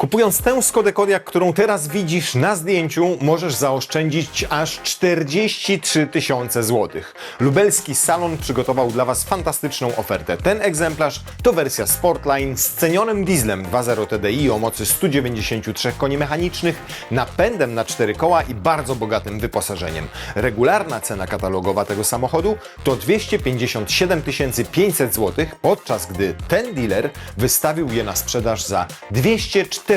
Kupując tę Skodę Kodiaq, którą teraz widzisz na zdjęciu, możesz zaoszczędzić aż 43 000 złotych. Lubelski salon przygotował dla Was fantastyczną ofertę. Ten egzemplarz to wersja Sportline z cenionym dieslem 2.0 TDI o mocy 193 koni mechanicznych, napędem na 4 koła i bardzo bogatym wyposażeniem. Regularna cena katalogowa tego samochodu to 257 500 zł, podczas gdy ten dealer wystawił je na sprzedaż za 214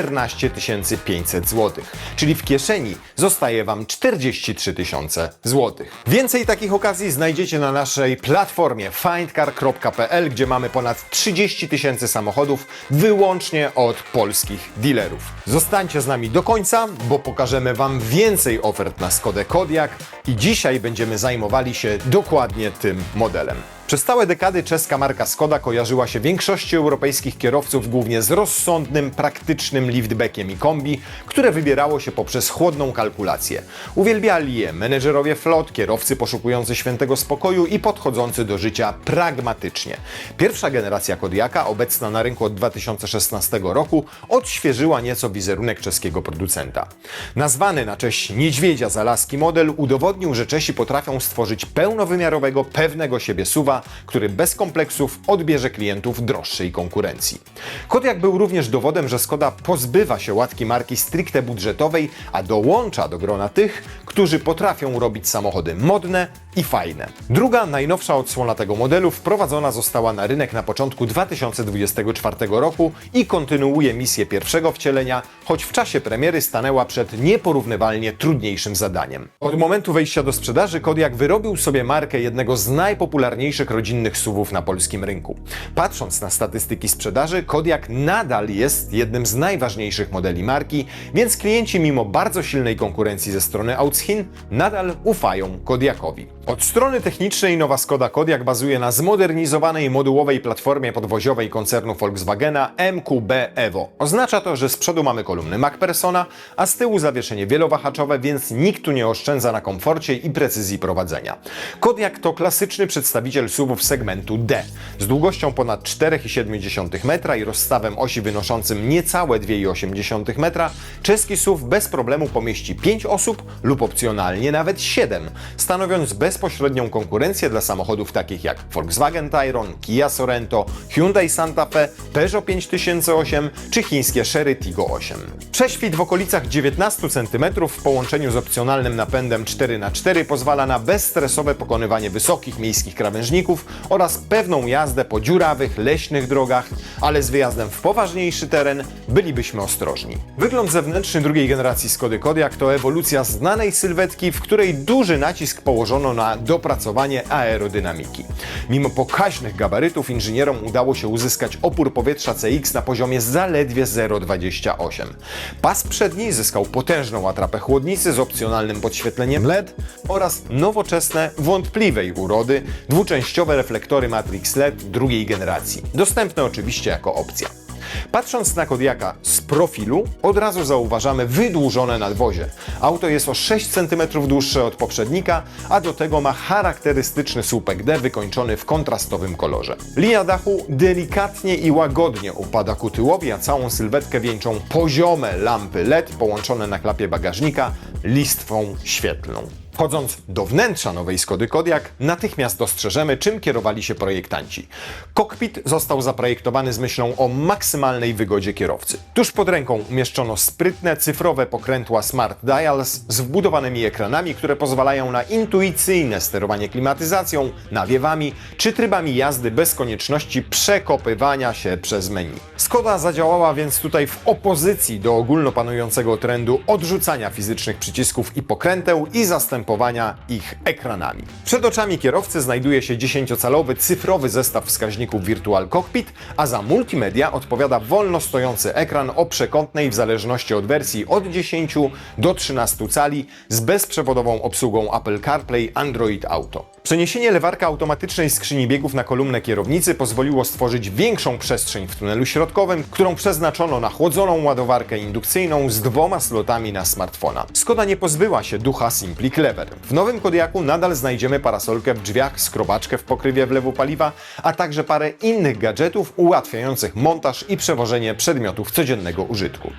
500 zł. Czyli w kieszeni zostaje Wam 43 000 zł. Więcej takich okazji znajdziecie na naszej platformie findcar.pl, gdzie mamy ponad 30 000 samochodów wyłącznie od polskich dealerów. Zostańcie z nami do końca, bo pokażemy Wam więcej ofert na Skodę Kodiaq i dzisiaj będziemy zajmowali się dokładnie tym modelem. Przez całe dekady czeska marka Skoda kojarzyła się większości europejskich kierowców głównie z rozsądnym, praktycznym liftbackiem i kombi, które wybierało się poprzez chłodną kalkulację. Uwielbiali je menedżerowie flot, kierowcy poszukujący świętego spokoju i podchodzący do życia pragmatycznie. Pierwsza generacja Kodiaqa, obecna na rynku od 2016 roku, odświeżyła nieco wizerunek czeskiego producenta. Nazwany na cześć niedźwiedzia z Alaski model udowodnił, że Czesi potrafią stworzyć pełnowymiarowego, pewnego siebie SUV-a, który bez kompleksów odbierze klientów droższej konkurencji. Kodiaq był również dowodem, że Skoda pozbywa się łatki marki stricte budżetowej, a dołącza do grona tych, którzy potrafią robić samochody modne i fajne. Druga, najnowsza odsłona tego modelu wprowadzona została na rynek na początku 2024 roku i kontynuuje misję pierwszego wcielenia, choć w czasie premiery stanęła przed nieporównywalnie trudniejszym zadaniem. Od momentu wejścia do sprzedaży Kodiaq wyrobił sobie markę jednego z najpopularniejszych rodzinnych SUV-ów na polskim rynku. Patrząc na statystyki sprzedaży, Kodiaq nadal jest jednym z najważniejszych modeli marki, więc klienci mimo bardzo silnej konkurencji ze strony aut z Chin nadal ufają Kodiaqowi. Od strony technicznej nowa Skoda Kodiaq bazuje na zmodernizowanej modułowej platformie podwoziowej koncernu Volkswagena MQB Evo. Oznacza to, że z przodu mamy kolumny MacPhersona, a z tyłu zawieszenie wielowahaczowe, więc nikt tu nie oszczędza na komforcie i precyzji prowadzenia. Kodiaq to klasyczny przedstawiciel SUV-ów segmentu D. Z długością ponad 4,7 metra i rozstawem osi wynoszącym niecałe 2,8 metra, czeski SUV bez problemu pomieści 5 osób lub opcjonalnie nawet 7, stanowiąc bezpośrednią konkurencję dla samochodów takich jak Volkswagen Tayron, Kia Sorento, Hyundai Santa Fe, Peugeot 5008 czy chińskie Chery Tiggo 8. Prześwit w okolicach 19 cm w połączeniu z opcjonalnym napędem 4x4 pozwala na bezstresowe pokonywanie wysokich miejskich krawężników oraz pewną jazdę po dziurawych, leśnych drogach, ale z wyjazdem w poważniejszy teren bylibyśmy ostrożni. Wygląd zewnętrzny drugiej generacji Skody Kodiaq to ewolucja znanej sylwetki, w której duży nacisk położono na dopracowanie aerodynamiki. Mimo pokaźnych gabarytów inżynierom udało się uzyskać opór powietrza CX na poziomie zaledwie 0,28. Pas przedni zyskał potężną atrapę chłodnicy z opcjonalnym podświetleniem LED oraz nowoczesne, wątpliwej urody, dwuczęściowe reflektory Matrix LED drugiej generacji, dostępne oczywiście jako opcja. Patrząc na Kodiaqa z profilu, od razu zauważamy wydłużone nadwozie. Auto jest o 6 cm dłuższe od poprzednika, a do tego ma charakterystyczny słupek D wykończony w kontrastowym kolorze. Linia dachu delikatnie i łagodnie upada ku tyłowi, a całą sylwetkę wieńczą poziome lampy LED połączone na klapie bagażnika listwą świetlną. Wchodząc do wnętrza nowej Skody Kodiaq, natychmiast dostrzeżemy, czym kierowali się projektanci. Kokpit został zaprojektowany z myślą o maksymalnej wygodzie kierowcy. Tuż pod ręką umieszczono sprytne, cyfrowe pokrętła Smart Dials z wbudowanymi ekranami, które pozwalają na intuicyjne sterowanie klimatyzacją, nawiewami czy trybami jazdy bez konieczności przekopywania się przez menu. Skoda zadziałała więc tutaj w opozycji do ogólnopanującego trendu odrzucania fizycznych przycisków i pokręteł i zastępowania ich ekranami. Przed oczami kierowcy znajduje się 10-calowy cyfrowy zestaw wskaźników Virtual Cockpit, a za multimedia odpowiada wolno stojący ekran o przekątnej w zależności od wersji od 10 do 13 cali z bezprzewodową obsługą Apple CarPlay, Android Auto. Przeniesienie lewarka automatycznej skrzyni biegów na kolumnę kierownicy pozwoliło stworzyć większą przestrzeń w tunelu środkowym, którą przeznaczono na chłodzoną ładowarkę indukcyjną z 2 slotami na smartfona. Skoda nie pozbyła się ducha Simply Clever. Forever. W nowym Kodiaku nadal znajdziemy parasolkę w drzwiach, skrobaczkę w pokrywie wlewu paliwa, a także parę innych gadżetów ułatwiających montaż i przewożenie przedmiotów codziennego użytku.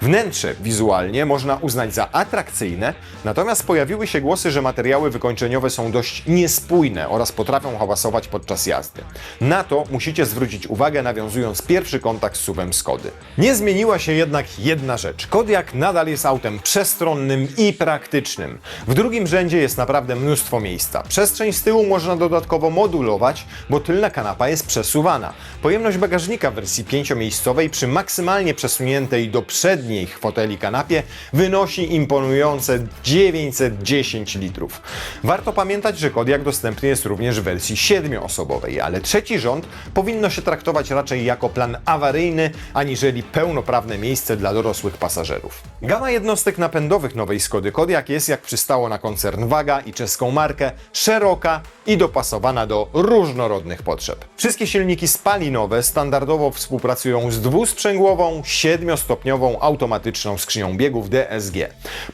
Wnętrze wizualnie można uznać za atrakcyjne, natomiast pojawiły się głosy, że materiały wykończeniowe są dość niespójne oraz potrafią hałasować podczas jazdy. Na to musicie zwrócić uwagę, nawiązując pierwszy kontakt z SUV-em Skody. Nie zmieniła się jednak jedna rzecz. Kodiaq nadal jest autem przestronnym i praktycznym. W drugim rzędzie jest naprawdę mnóstwo miejsca. Przestrzeń z tyłu można dodatkowo modulować, bo tylna kanapa jest przesuwana. Pojemność bagażnika w wersji 5-miejscowej przy maksymalnie przesuniętej do przednich foteli kanapie wynosi imponujące 910 litrów. Warto pamiętać, że Kodiaq dostępny jest również w wersji 7-osobowej, ale trzeci rząd powinno się traktować raczej jako plan awaryjny, aniżeli pełnoprawne miejsce dla dorosłych pasażerów. Gama jednostek napędowych nowej Skody Kodiaq jest, jak przystało na koncern Waga i czeską markę, szeroka i dopasowana do różnorodnych potrzeb. Wszystkie silniki spalinowe standardowo współpracują z dwusprzęgłową, 7-stopniową automatyczną skrzynią biegów DSG.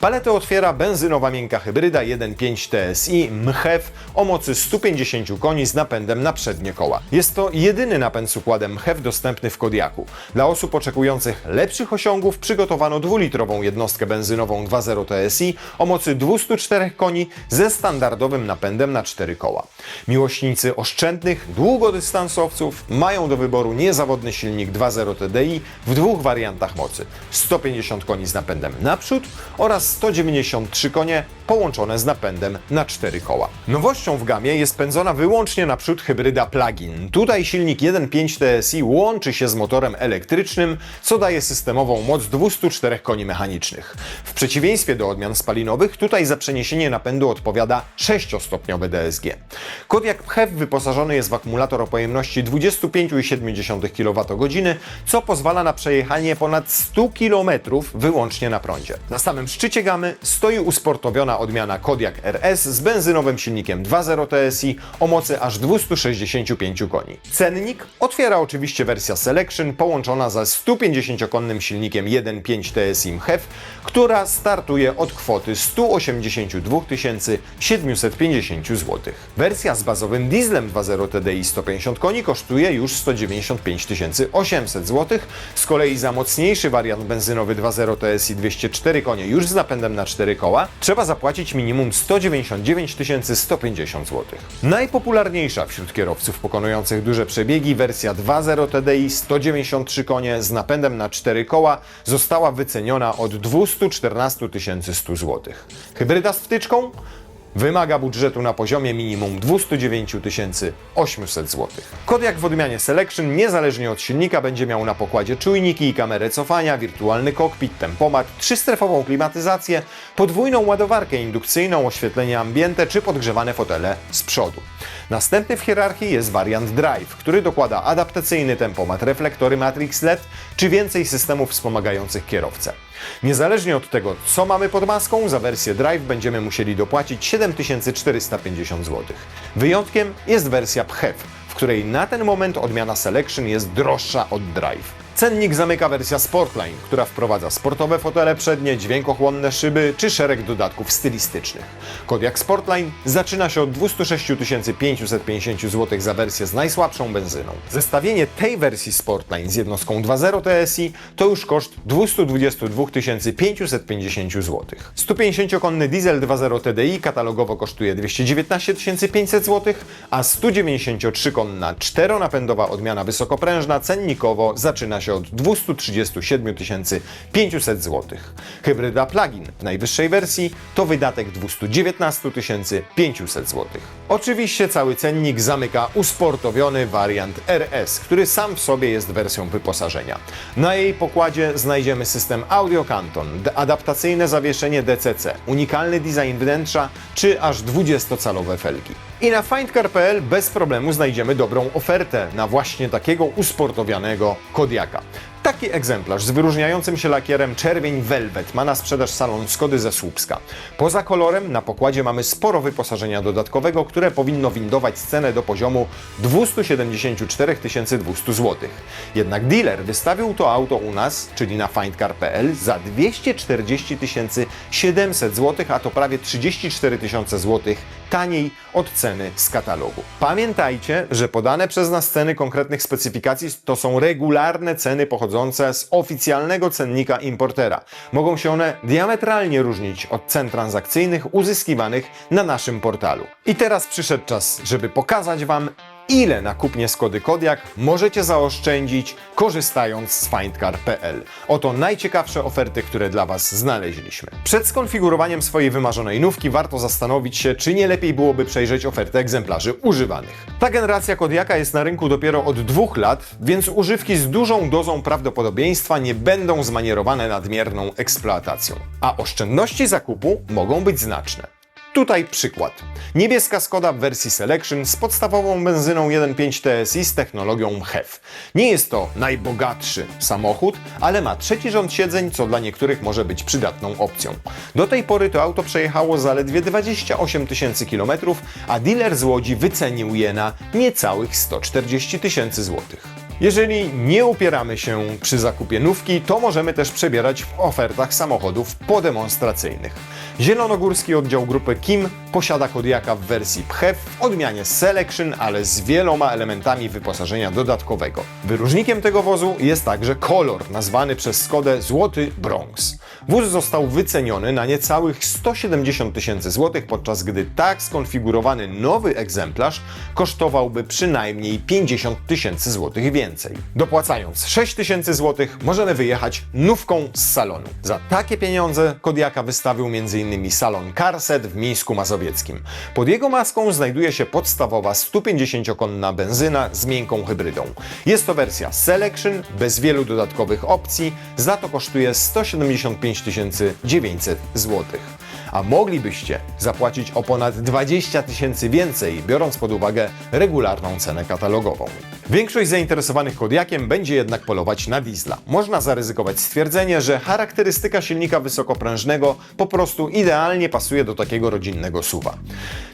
Paletę otwiera benzynowa miękka hybryda 1.5 TSI MHEV o mocy 150 koni z napędem na przednie koła. Jest to jedyny napęd z układem MHEV dostępny w Kodiaku. Dla osób oczekujących lepszych osiągów przygotowano 2-litrową jednostkę benzynową 2.0 TSI o mocy 204 koni ze standardowym napędem na 4 koła. Miłośnicy oszczędnych długodystansowców mają do wyboru niezawodny silnik 2.0 TDI w dwóch wariantach mocy: 150 koni z napędem naprzód oraz 193 konie połączone z napędem na 4 koła. Nowością w gamie jest pędzona wyłącznie naprzód hybryda plug-in. Tutaj silnik 1.5 TSI łączy się z motorem elektrycznym, co daje systemową moc 204 koni mechanicznych. W przeciwieństwie do odmian spalinowych, tutaj za przeniesienie napędu odpowiada 6-stopniowe DSG. Kodiaq PHEV wyposażony jest w akumulator o pojemności 25,7 kWh, co pozwala na przejechanie ponad 100 km wyłącznie na prądzie. Na samym szczycie gamy stoi usportowiona odmiana Kodiaq RS z benzynowym silnikiem 2.0 TSI o mocy aż 265 koni. Cennik otwiera oczywiście wersja Selection połączona ze 150-konnym silnikiem 1.5 TSI MHEV, która startuje od kwoty 182 750 zł. Wersja z bazowym dieslem 2.0 TDI 150 koni kosztuje już 195 800 zł, z kolei za mocniejszy wariant benzynowy 2.0 TSI 204 konie już z napędem na 4 koła trzeba zapłacić minimum 199 150 zł. Najpopularniejsza wśród kierowców pokonujących duże przebiegi wersja 2.0 TDI 193 konie z napędem na 4 koła została wyceniona od 214 100 zł. Hybryda z wtyczką wymaga budżetu na poziomie minimum 209 800 zł. Kodiaq w odmianie Selection niezależnie od silnika będzie miał na pokładzie czujniki i kamerę cofania, wirtualny kokpit, tempomat, 3-strefową klimatyzację, podwójną ładowarkę indukcyjną, oświetlenie ambiente czy podgrzewane fotele z przodu. Następny w hierarchii jest wariant Drive, który dokłada adaptacyjny tempomat, reflektory Matrix LED czy więcej systemów wspomagających kierowcę. Niezależnie od tego, co mamy pod maską, za wersję Drive będziemy musieli dopłacić 7450 zł. Wyjątkiem jest wersja PHEV, w której na ten moment odmiana Selection jest droższa od Drive. Cennik zamyka wersja Sportline, która wprowadza sportowe fotele przednie, dźwiękochłonne szyby czy szereg dodatków stylistycznych. Kodiaq Sportline zaczyna się od 206 550 zł za wersję z najsłabszą benzyną. Zestawienie tej wersji Sportline z jednostką 2.0 TSI to już koszt 222 550 zł. 150-konny diesel 2.0 TDI katalogowo kosztuje 219 500 zł, a 193-konna czteronapędowa odmiana wysokoprężna cennikowo zaczyna się od 237 500 zł. Hybryda plug-in w najwyższej wersji to wydatek 219 500 zł. Oczywiście cały cennik zamyka usportowiony wariant RS, który sam w sobie jest wersją wyposażenia. Na jej pokładzie znajdziemy system Audio Canton, adaptacyjne zawieszenie DCC, unikalny design wnętrza czy aż 20-calowe felgi. I na findcar.pl bez problemu znajdziemy dobrą ofertę na właśnie takiego usportowionego Kodiaqa. Taki egzemplarz z wyróżniającym się lakierem czerwień Velvet ma na sprzedaż salon Skody ze Słupska. Poza kolorem na pokładzie mamy sporo wyposażenia dodatkowego, które powinno windować cenę do poziomu 274 200 zł. Jednak dealer wystawił to auto u nas, czyli na findcar.pl, za 240 700 zł, a to prawie 34 000 zł taniej od ceny z katalogu. Pamiętajcie, że podane przez nas ceny konkretnych specyfikacji to są regularne ceny pochodzące z oficjalnego cennika importera. Mogą się one diametralnie różnić od cen transakcyjnych uzyskiwanych na naszym portalu. I teraz przyszedł czas, żeby pokazać Wam, ile na kupnie Skody Kodiaq możecie zaoszczędzić, korzystając z findcar.pl. Oto najciekawsze oferty, które dla Was znaleźliśmy. Przed skonfigurowaniem swojej wymarzonej nówki warto zastanowić się, czy nie lepiej byłoby przejrzeć ofertę egzemplarzy używanych. Ta generacja Kodiaqa jest na rynku dopiero od 2 lat, więc używki z dużą dozą prawdopodobieństwa nie będą zmanierowane nadmierną eksploatacją. A oszczędności zakupu mogą być znaczne. Tutaj przykład. Niebieska Skoda w wersji Selection z podstawową benzyną 1.5 TSI z technologią HEV. Nie jest to najbogatszy samochód, ale ma trzeci rząd siedzeń, co dla niektórych może być przydatną opcją. Do tej pory to auto przejechało zaledwie 28 000 km, a dealer z Łodzi wycenił je na niecałych 140 000 złotych. Jeżeli nie upieramy się przy zakupie nówki, to możemy też przebierać w ofertach samochodów podemonstracyjnych. Zielonogórski oddział grupy KIM posiada Kodiaqa w wersji PHEV w odmianie Selection, ale z wieloma elementami wyposażenia dodatkowego. Wyróżnikiem tego wozu jest także kolor, nazwany przez Skodę Złoty Bronx. Wóz został wyceniony na niecałych 170 000 zł, podczas gdy tak skonfigurowany nowy egzemplarz kosztowałby przynajmniej 50 000 zł więcej. Dopłacając 6 000 zł możemy wyjechać nówką z salonu. Za takie pieniądze Kodiaqa wystawił m.in. salon Carset w Mińsku Mazowieckim. Pod jego maską znajduje się podstawowa 150-konna benzyna z miękką hybrydą. Jest to wersja Selection bez wielu dodatkowych opcji, za to kosztuje 175 900 zł. A moglibyście zapłacić o ponad 20 000 więcej, biorąc pod uwagę regularną cenę katalogową. Większość zainteresowanych Kodiaqiem będzie jednak polować na diesla. Można zaryzykować stwierdzenie, że charakterystyka silnika wysokoprężnego po prostu idealnie pasuje do takiego rodzinnego SUV-a.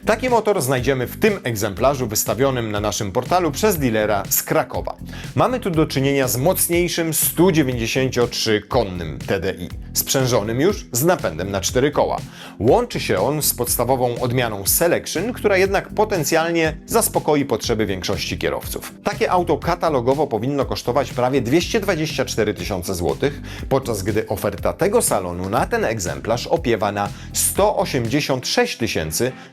Taki motor znajdziemy w tym egzemplarzu wystawionym na naszym portalu przez dealera z Krakowa. Mamy tu do czynienia z mocniejszym 193-konnym TDI, sprzężonym już z napędem na 4 koła. Łączy się on z podstawową odmianą Selection, która jednak potencjalnie zaspokoi potrzeby większości kierowców. Takie auto katalogowo powinno kosztować prawie 224 000 zł, podczas gdy oferta tego salonu na ten egzemplarz opiewa na 186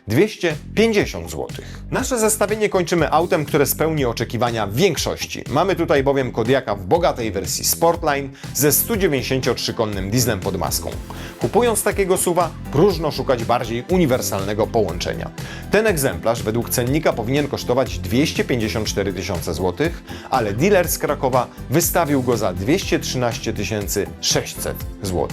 250 zł. Nasze zestawienie kończymy autem, które spełni oczekiwania większości. Mamy tutaj bowiem Kodiaqa w bogatej wersji Sportline ze 193-konnym dieslem pod maską. Kupując takiego SUV-a, próżno szukać bardziej uniwersalnego połączenia. Ten egzemplarz według cennika powinien kosztować 254 000 zł, ale dealer z Krakowa wystawił go za 213 600 zł.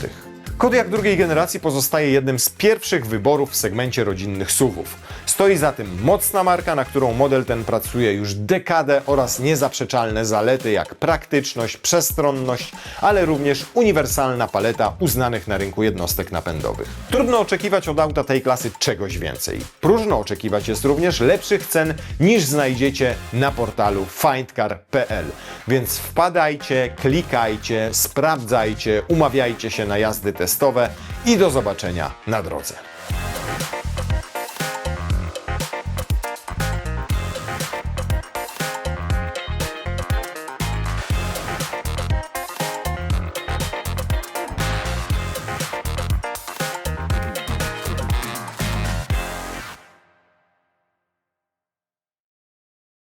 Kodiaq drugiej generacji pozostaje jednym z pierwszych wyborów w segmencie rodzinnych SUV-ów. Stoi za tym mocna marka, na którą model ten pracuje już dekadę, oraz niezaprzeczalne zalety jak praktyczność, przestronność, ale również uniwersalna paleta uznanych na rynku jednostek napędowych. Trudno oczekiwać od auta tej klasy czegoś więcej. Próżno oczekiwać jest również lepszych cen niż znajdziecie na portalu findcar.pl. Więc wpadajcie, klikajcie, sprawdzajcie, umawiajcie się na jazdy testowe i do zobaczenia na drodze.